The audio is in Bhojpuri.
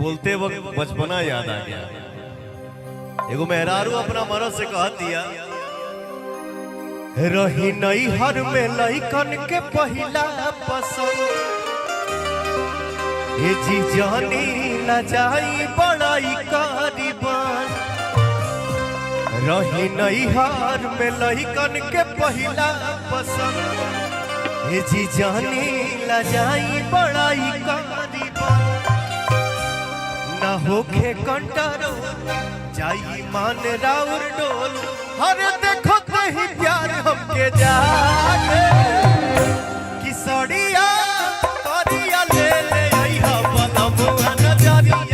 बोलते वक्त बचपना याद आ गया। एगो मेहरारू अपना मरद से कह दिया, रही नई हर में लइकन के पहिला पसंद, ए जी जानी न जाई बड़ाई कारीबान। रही नई हर में लइकन के पहिला पसंद, ए जी जानी न जाई बड़ाई कारीबान। न होखे कंटारो जाई मान राउर डोल, हरे देखो कहीं प्यार हमके जागे कि सड़िया करिया ले ले आई हा बनमुआ नजरिया।